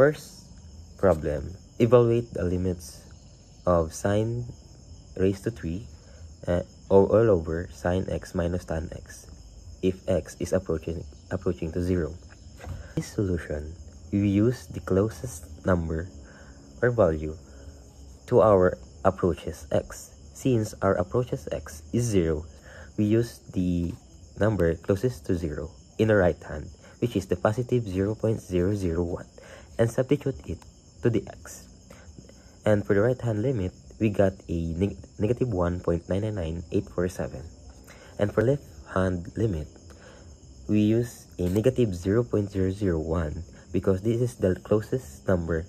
first problem, evaluate the limits of sine raised to 3 all over sine x minus tan x if x is approaching to 0. In this solution, we use the closest number or value to our approaches x. Since our approaches x is 0, we use the number closest to 0 in the right hand, which is the positive 0.001, and substitute it to the x. And for the right hand limit, we got a negative 1.999847. And for left hand limit, we use a negative 0.001 because this is the closest number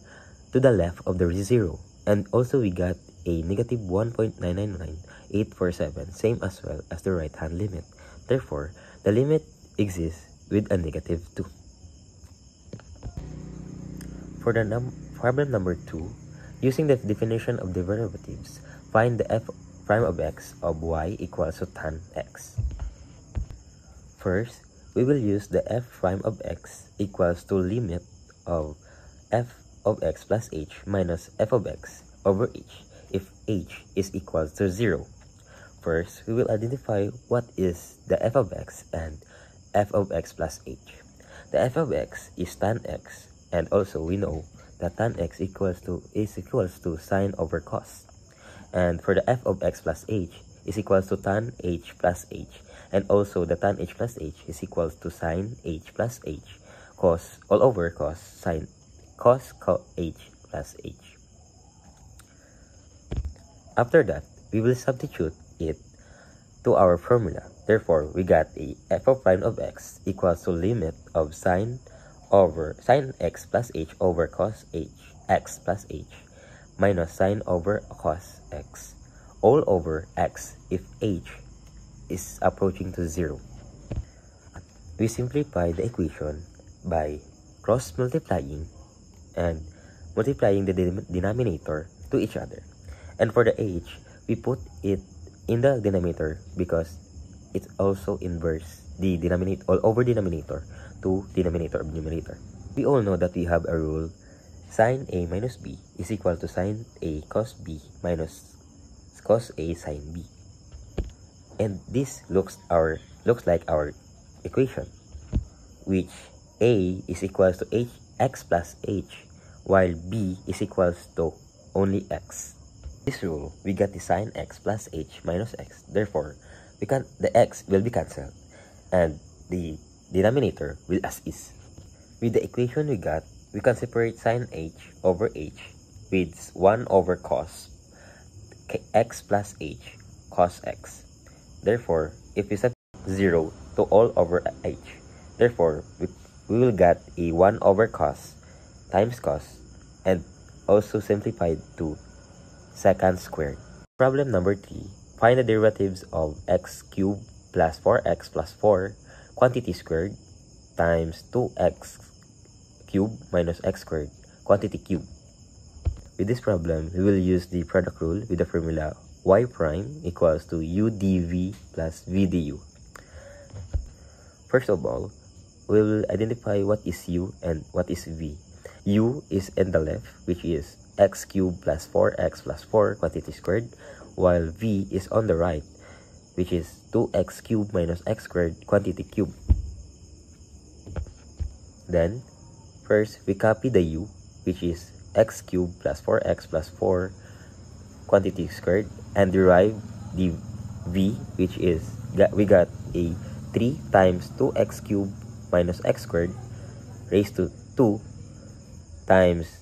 to the left of the 0. And also we got a negative 1.999847, same as well as the right hand limit. Therefore, the limit exists with a negative 2. For the problem number 2, using the definition of the derivatives, find the f prime of x of y equals to tan x. First, we will use the f prime of x equals to limit of f of x plus h minus f of x over h if h is equal to 0. First, we will identify what is the f of x and f of x plus h. The f of x is tan x, and also we know that tan x is equals to sine over cos. And for the f of x plus h is equals to tan h plus h, and also the tan h plus h is equals to sine h plus h, cos all over cos sine cos h plus h. After that, we will substitute it to our formula. Therefore, we got a f of prime of x equals to limit of sine x plus h over cos x plus h minus sine over cos x all over x if h is approaching to 0. We simplify the equation by cross multiplying and multiplying the denominator to each other. And for the h, we put it in the denominator because it's also inverse the denominator all over denominator to denominator of numerator. We all know that we have a rule, sine a minus b is equal to sine a cos b minus cos a sine b. And this looks like our equation, which a is equals to x plus h, while b is equals to only x. This rule, we got the sine x plus h minus x. Therefore, the x will be cancelled, and the denominator will as is. With the equation we got, we can separate sine h over h with 1 over cos x plus h cos x. Therefore, if we set 0 to all over h, therefore we will get a 1 over cos times cos, and also simplified to secant squared. Problem number 3, find the derivatives of x cubed plus 4x plus 4 quantity squared times 2x cubed minus x squared quantity cubed. With this problem, we will use the product rule with the formula y prime equals to u dv plus v du. First of all, we will identify what is u and what is v. U is in the left, which is x cubed plus 4x plus 4 quantity squared, while v is on the right, which is 2x cubed minus x squared quantity cubed. Then, first we copy the u, which is x cubed plus 4x plus 4 quantity squared, and derive the v, which is we got a 3 times 2x cubed minus x squared raised to 2 times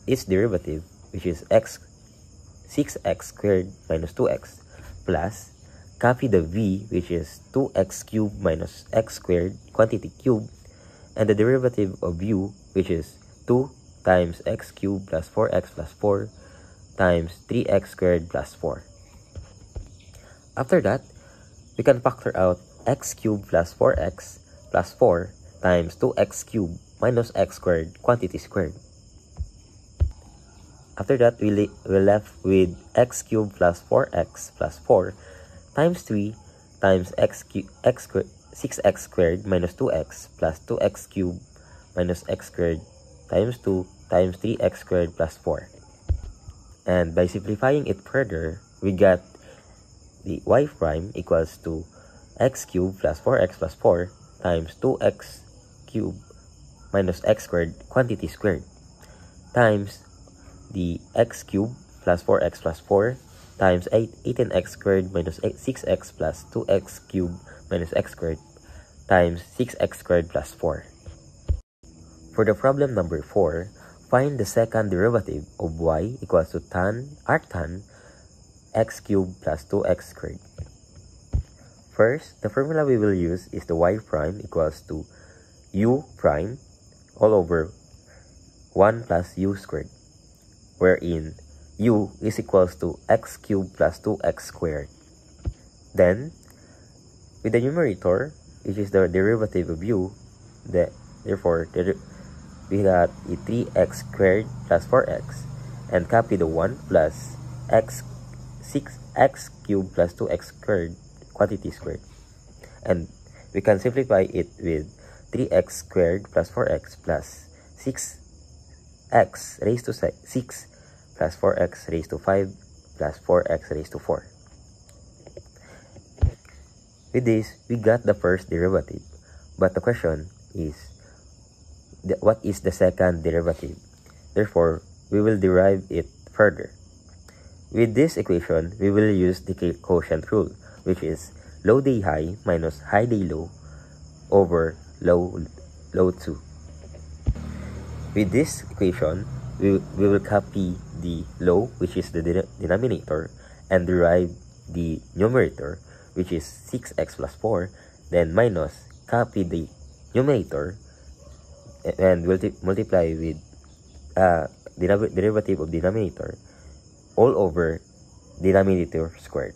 its derivative, which is 6x squared minus 2x, plus copy the v, which is 2x cubed minus x squared quantity cubed, and the derivative of u, which is 2 times x cubed plus 4x plus 4 times 3x squared plus 4. After that, we can factor out x cubed plus 4x plus 4 times 2x cubed minus x squared quantity squared. After that, we're left with x cubed plus 4x plus 4 times 3 times 6x squared minus 2x plus 2x cubed minus x squared times 2 times 3x squared plus 4. And by simplifying it further, we got the y prime equals to x cubed plus 4x plus 4 times 2x cubed minus x squared quantity squared times the x cubed plus 4x plus 4 times 18x squared minus 6x plus 2x cubed minus x squared times 6x squared plus 4. For the problem number 4, find the second derivative of y equals to arctan x cubed plus 2x squared. First, the formula we will use is the y prime equals to u prime all over 1 plus u squared, wherein u is equals to x cubed plus 2x squared. Then, with the numerator, which is the derivative of u, therefore, we got a 3x squared plus 4x, and copy the 1 plus 6x cubed plus 2x squared quantity squared. And we can simplify it with 3x squared plus 4x plus 6x raised to 6 plus 4x raised to 5 plus 4x raised to 4. With this, we got the first derivative. But the question is, what is the second derivative? Therefore, we will derive it further. With this equation, we will use the quotient rule, which is low day high minus high day low over low 2. With this equation, we will copy the low, which is the denominator, and derive the numerator, which is 6x plus 4, then minus, copy the numerator, and multiply with derivative of denominator all over denominator squared.